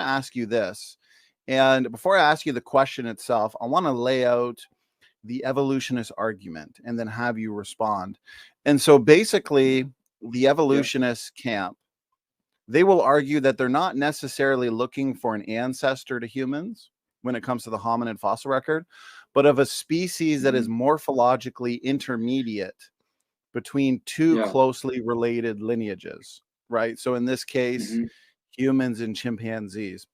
want to ask you this. And before I ask you the question itself, I want to lay out the evolutionist argument and then have you respond. And so basically, the evolutionist camp, they will argue that they're not necessarily looking for an ancestor to humans when it comes to the hominid fossil record, but of a species that is morphologically intermediate between two closely related lineages, right? So in this case, humans and chimpanzees.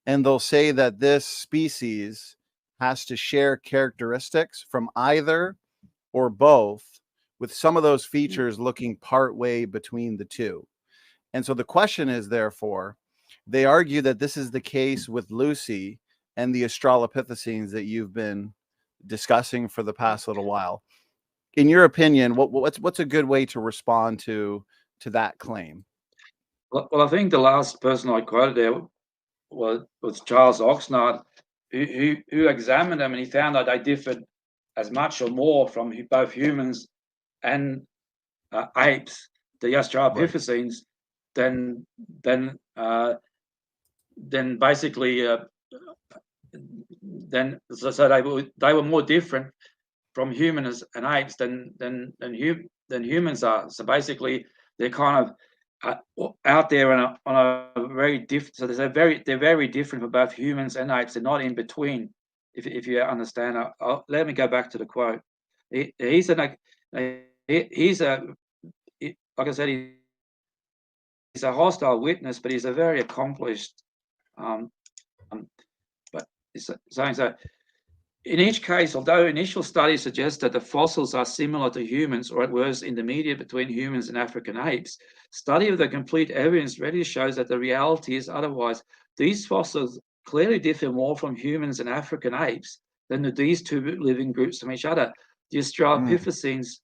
And they'll say that this species has to share characteristics from either or both, with some of those features looking part way between the two. And so the question is, therefore, they argue that this is the case with Lucy and the Australopithecines that you've been discussing for the past little while. In your opinion, what's a good way to respond to that claim? Well, I think the last person I quoted there was Charles Oxnard, who examined them, and he found that they differed as much or more from both humans and apes, the Australopithecines, then basically so they were more different from humans and apes than humans are. So basically, they're kind of out there on a very different. So they're very different for both humans and apes. They're not in between. If you understand, let me go back to the quote. He's like I said, he's a hostile witness, but he's a very accomplished. But he's saying so. In each case, although initial studies suggest that the fossils are similar to humans, or at worst intermediate between humans and African apes, study of the complete evidence readily shows that the reality is otherwise. These fossils clearly differ more from humans and African apes than these two living groups from each other. The Australopithecines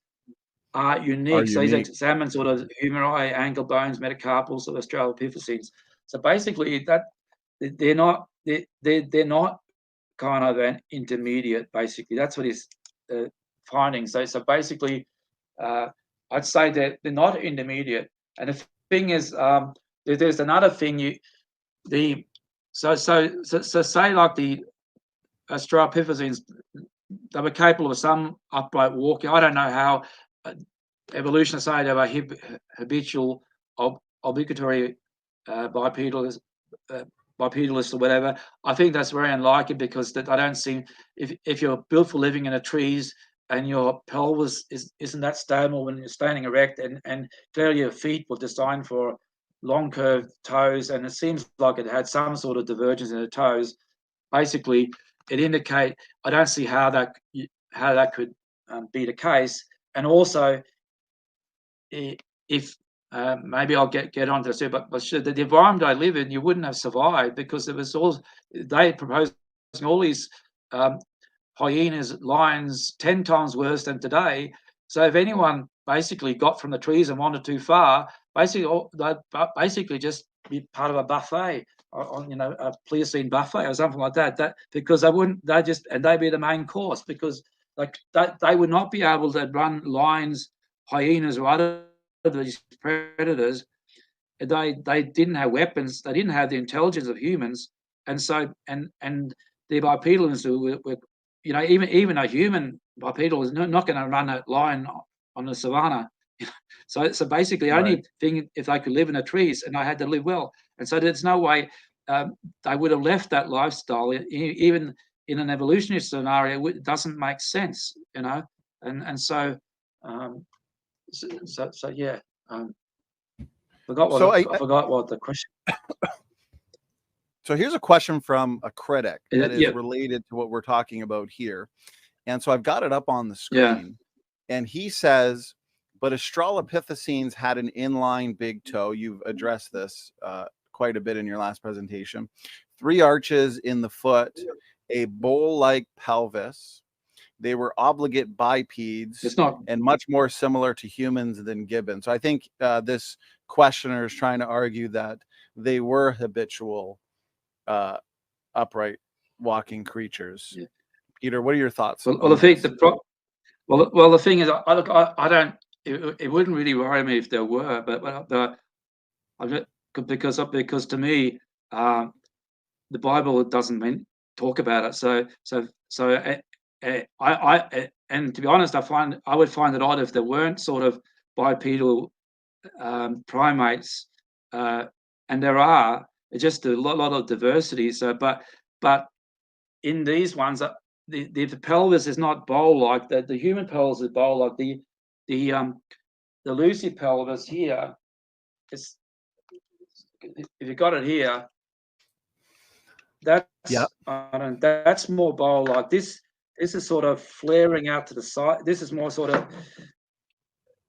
are unique. So he's examined sort of humeri, ankle bones, metacarpals of Australopithecines. So basically, that they're not kind of an intermediate. Basically, that's what his findings. So basically, I'd say that they're not intermediate. And the thing is, there's another thing. So say like the Australopithecines, they were capable of some upright walking. I don't know how evolutionists say they were habitual, obligatory bipedalists or whatever. I think that's very unlikely, because that I don't see if you're built for living in the trees and your pelvis isn't that stable when you're standing erect, and clearly your feet were designed for long curved toes, and it seems like it had some sort of divergence in the toes. Basically, it indicate I don't see how that could be the case. And also, if maybe I'll get onto this, but the environment I live in, you wouldn't have survived, because it was they proposed all these hyenas, lions, 10 times worse than today. So if anyone basically got from the trees and wandered too far, basically just be part of a buffet, a Pliocene buffet or something like that. Because they'd be the main course, because they would not be able to run lions, hyenas, or other these predators. They didn't have weapons. They didn't have the intelligence of humans, and so and the bipedals were even a human bipedal is not going to run a lion on the savannah. So basically, only thing, if they could live in the trees, and they had to live well, and so there's no way they would have left that lifestyle, even in an evolutionary scenario. It doesn't make sense, and so. So yeah, I forgot what the question. So here's a question from a critic that is related to what we're talking about here, and so I've got it up on the screen, and he says, "But Australopithecines had an inline big toe." You've addressed this quite a bit in your last presentation. 3 arches in the foot, a bowl-like pelvis. They were obligate bipeds and much more similar to humans than gibbons. So I think this questioner is trying to argue that they were habitual upright walking creatures. Yeah. Peter, what are your thoughts? The thing is, I don't. It wouldn't really worry me if there were, but because to me, the Bible doesn't talk about it. So and to be honest, I would find it odd if there weren't sort of bipedal primates, and there are. It's just a lot of diversity. So, but in these ones, the pelvis is not bowl-like. The human pelvis is bowl-like. The Lucy pelvis here is, if you got it here, that's more bowl-like. This is sort of flaring out to the side. This is more sort of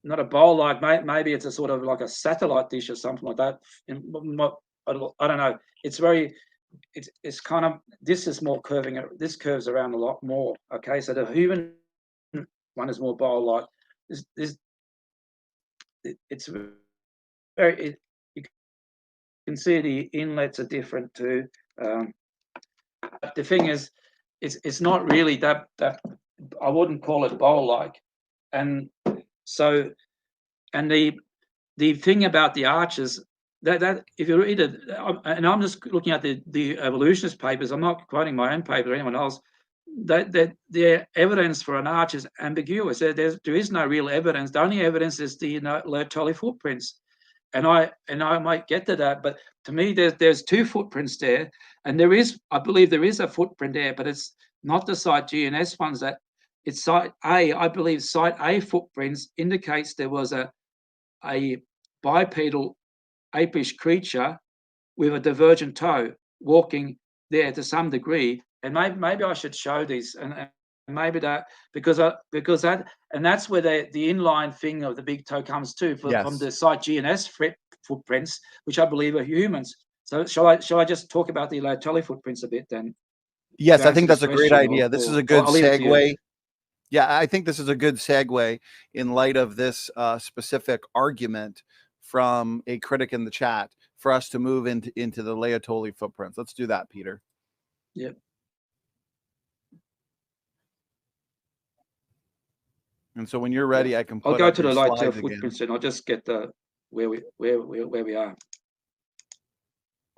not a bowl-like. Maybe it's a sort of like a satellite dish or something like that. I don't know. It's kind of, this is more curving. This curves around a lot more. Okay, so the human one is more bowl-like. It's very. You can see the inlets are different too. But the thing is, it's not really that I wouldn't call it bowl-like, and so, and the thing about the arches, that if you read it, and I'm just looking at the evolutionist papers, I'm not quoting my own paper or anyone else, that the evidence for an arch is ambiguous. There is no real evidence. The only evidence is the Lyell footprints, and I might get to that, but to me there's two footprints there, and I believe there is a footprint there, but it's not the site G and S ones. That it's site A. I believe site A footprints indicates there was a bipedal apish creature with a divergent toe walking there to some degree, and maybe I should show these, and maybe that because that, and that's where the inline thing of the big toe comes too, from the site G and S footprints, which I believe are humans. So shall I just talk about the Lyell footprints a bit then? Yes, I think that's a great idea. This is a good segue. Yeah, I think this is a good segue in light of this specific argument from a critic in the chat for us to move into the Lyell footprints. Let's do that, Peter. Yep. And so when you're ready, I can put I'll go up to your the Lyell slides footprints, again. and I'll just get the where we are.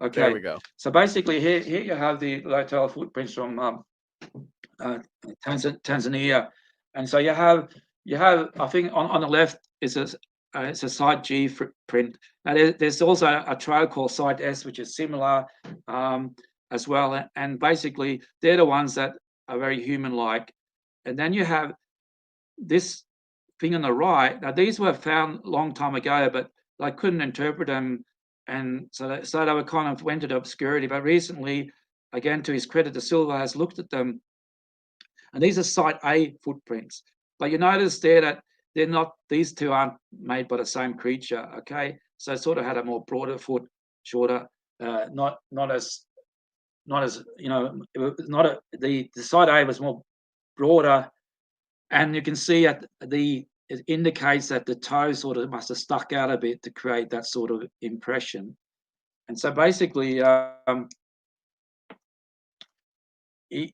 Okay. There we go. So basically, here you have the Lyell footprints from Tanzania, and so you have I think on the left is it's a site G footprint. Now there's also a trail called site S, which is similar as well, and basically they're the ones that are very human-like. And then you have this thing on the right. Now these were found a long time ago, but they couldn't interpret them, and so they were kind of went into obscurity. But recently, again, to his credit, De Silva has looked at them, and these are site A footprints. But you notice there that they're not; these two aren't made by the same creature. Okay, so it sort of had a more broader foot, shorter, not as you know, the site A was more broader, and you can see it indicates that the toe sort of must have stuck out a bit to create that sort of impression. And so basically, if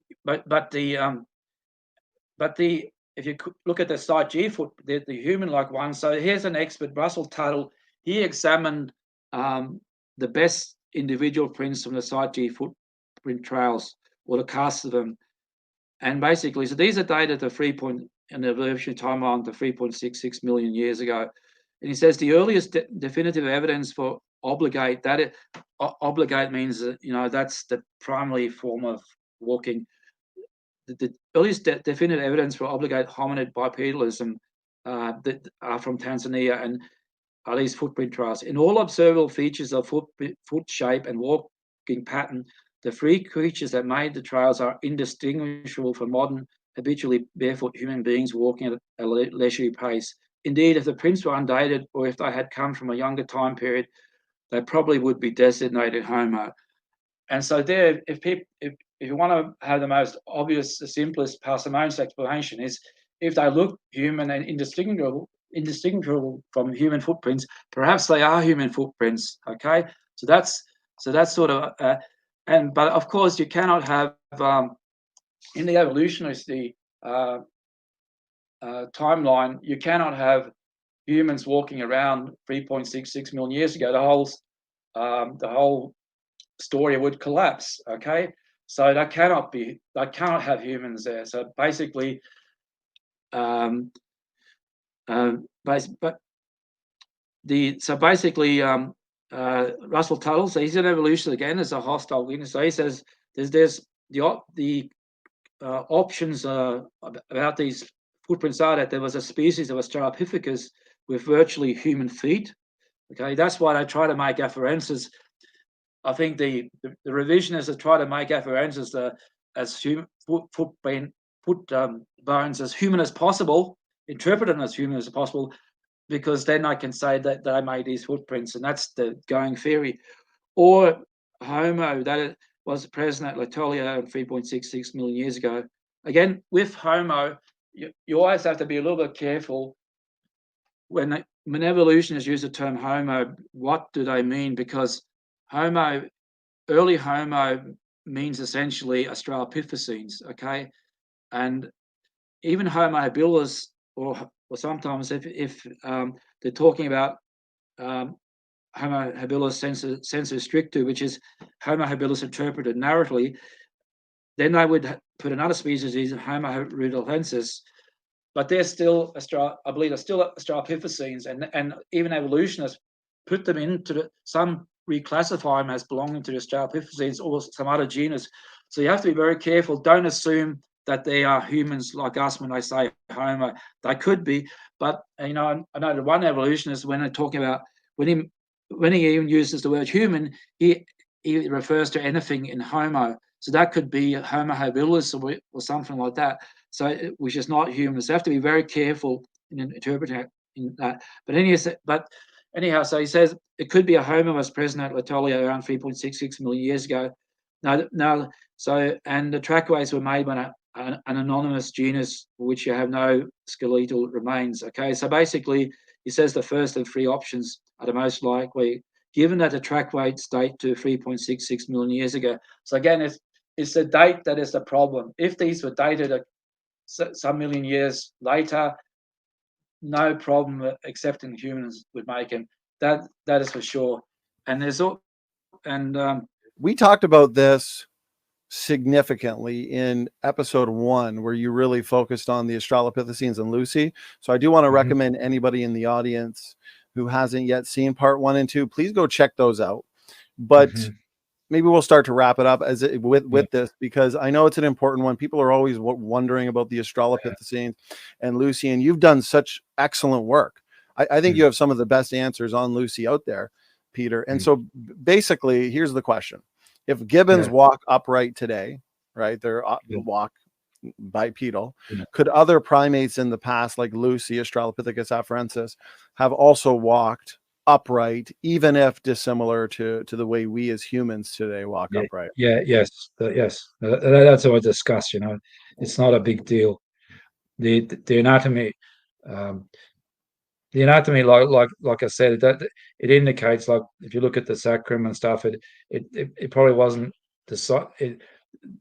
you look at the site G foot, the human-like one. So here's an expert, Russell Tuttle. He examined the best individual prints from the site G footprint trails, or the casts of them. And basically, so these are dated to in the evolutionary timeline to 3.66 million years ago. And he says the earliest definitive evidence for obligate, obligate means that, you know, that's the primary form of walking. The earliest definitive evidence for obligate hominid bipedalism that are from Tanzania and are these footprint trails. In all observable features of foot shape and walking pattern, the three creatures that made the trails are indistinguishable from modern, habitually barefoot human beings walking at a leisurely pace. Indeed, if the prints were undated, or if they had come from a younger time period, they probably would be designated Homo. And so there, if you want to have the most obvious, the simplest, parsimonious explanation is, if they look human and indistinguishable from human footprints, perhaps they are human footprints. Okay, so that's sort of, but of course you cannot have in the evolutionist timeline, you cannot have humans walking around 3.66 million years ago. The whole story would collapse. Okay, so they cannot have humans there. So basically, but Russell Tuttle, so he's an evolutionist again as a hostile witness. So he says there's the options about these footprints are that there was a species of Australopithecus with virtually human feet. Okay, that's why they try to make afferences. I think the revisionists try to make afferences as foot bones as human as possible, interpret them as human as possible, because then I can say that they made these footprints, and that's the going theory. Or Homo, that it was present at Latolia 3.66 million years ago. Again, with Homo, you always have to be a little bit careful when evolutionists use the term Homo. What do they mean? Because early Homo means essentially Australopithecines, okay? And even Homo habilis, or sometimes if they're talking about Homo habilis sensu stricto, which is Homo habilis interpreted narratively, then they would put another species, Homo rudolfensis, but they're still I believe they're still Australopithecines, and even evolutionists put them into some reclassify them as belonging to the Australopithecines or some other genus. So you have to be very careful. Don't assume that they are humans like us when they say Homo. They could be, but I know the one evolutionist, when they're talking about when he even uses the word human, he refers to anything in Homo. So that could be Homo habilis or something like that. So which is not human. So you have to be very careful in interpreting that. But anyhow, so he says it could be a Homo was present at Latolia around 3.66 million years ago. Now, so and the trackways were made by an anonymous genus for which you have no skeletal remains. Okay, so basically, he says the first of three options are the most likely, given that the track weights date to 3.66 million years ago. So again, it's the date that is the problem. If these were dated some million years later, no problem accepting humans would make them. That is for sure. And there's all, and we talked about this significantly in episode 1, where you really focused on the Australopithecines and Lucy. So I do want to recommend anybody in the audience who hasn't yet seen part 1 and 2, please go check those out. But maybe we'll start to wrap it up with this, because I know it's an important one. People are always wondering about the Australopithecines and Lucy, and you've done such excellent work. I think you have some of the best answers on Lucy out there, Peter. And so basically, here's the question. If gibbons walk upright today, right, they're walk bipedal, could other primates in the past, like Lucy, Australopithecus afarensis, have also walked upright, even if dissimilar to the way we as humans today walk upright? Yes. That's what I discussed. It's not a big deal. The anatomy, like I said, that it indicates, like if you look at the sacrum and stuff, it probably wasn't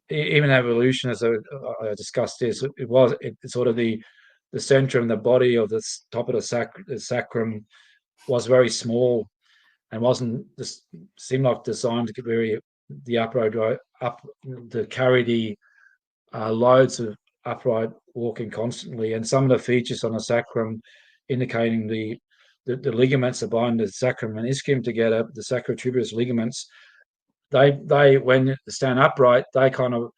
even evolutionists. I discussed this. It's sort of the center of the body, of the top of the sacrum was very small and wasn't seemed like designed to get the upright up to carry the loads of upright walking constantly. And some of the features on the sacrum indicating the ligaments that bind the sacrum and ischium together, the sacrotuberous ligaments, they when they stand upright, they kind of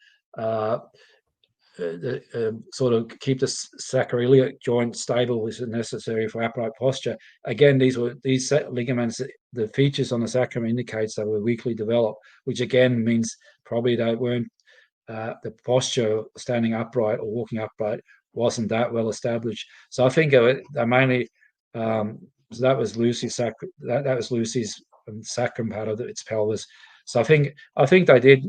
sort of keep the sacroiliac joint stable, which is necessary for upright posture. Again, these ligaments, the features on the sacrum indicates they were weakly developed, which again means probably they weren't, the posture standing upright or walking upright wasn't that well established. So I think they mainly, so that was Lucy's that was Lucy's sacrum part of its pelvis. So I think they did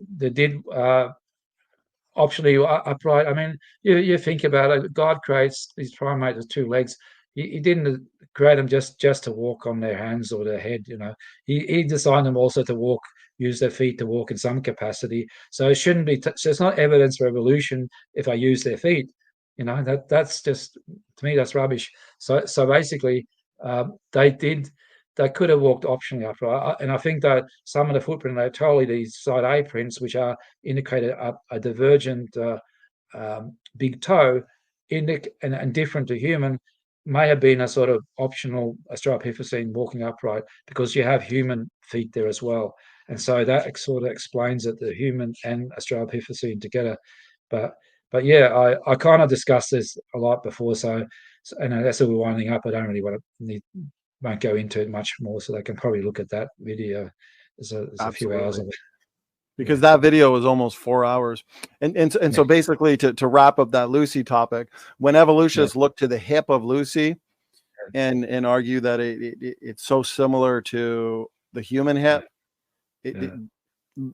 optionally upright. I mean, you think about it. God creates these primates with 2 legs. He didn't create them just to walk on their hands or their head. He designed them also to walk, use their feet to walk in some capacity. So it shouldn't be. So it's not evidence for evolution if I use their feet. That's just, to me, that's rubbish. So basically, they they could have walked optionally upright. And I think that some of the footprint, they're totally these side A prints, which are indicated a divergent big toe, and different to human, may have been a sort of optional Australopithecine walking upright, because you have human feet there as well. And so that sort of explains it, the human and Australopithecine together. But yeah, I kind of discussed this a lot before, so and that's all we're winding up. I don't really want to won't go into it much more, so they can probably look at that video. There's a few hours of it. Because that video was almost 4 hours. And so basically to wrap up that Lucy topic, when evolutionists look to the hip of Lucy and argue that it's so similar to the human hip,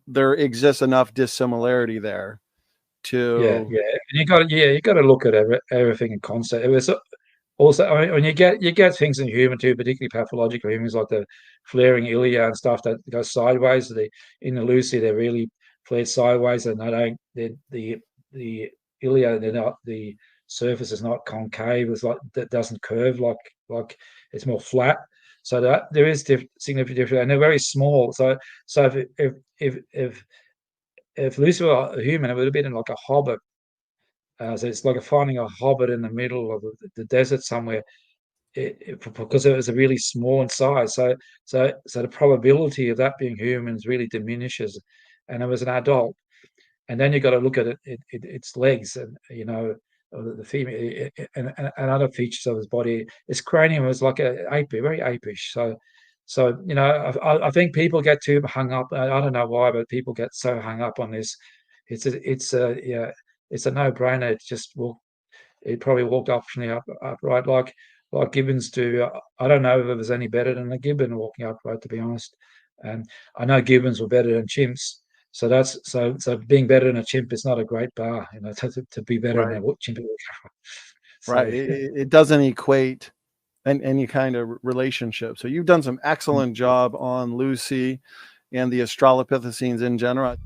there exists enough dissimilarity there to and you got to look at everything in concept. It was also, I mean, when you get things in human too, particularly pathological humans, like the flaring ilia and stuff that go sideways. In the Lucy, they're really flared sideways, and the ilia, they're not, the surface is not concave. It's like that doesn't curve like it's more flat. So that there is significant difference, and they're very small. So if Lucy were a human, it would have been like a hobbit. So it's like finding a hobbit in the middle of the desert somewhere, because it was a really small in size. So the probability of that being humans really diminishes, and it was an adult. And then you got to look at its legs, and the female and other features of his body. Its cranium was like very apish. So I think people get too hung up. I don't know why, but people get so hung up on this. It's a no-brainer. It probably walked optionally upright, like gibbons do. I don't know if it was any better than a gibbon walking upright, to be honest. And I know gibbons were better than chimps. So that's so being better than a chimp is not a great bar, to be better than a chimp. Right. It doesn't equate any kind of relationship. So you've done some excellent job on Lucy and the Australopithecines in general.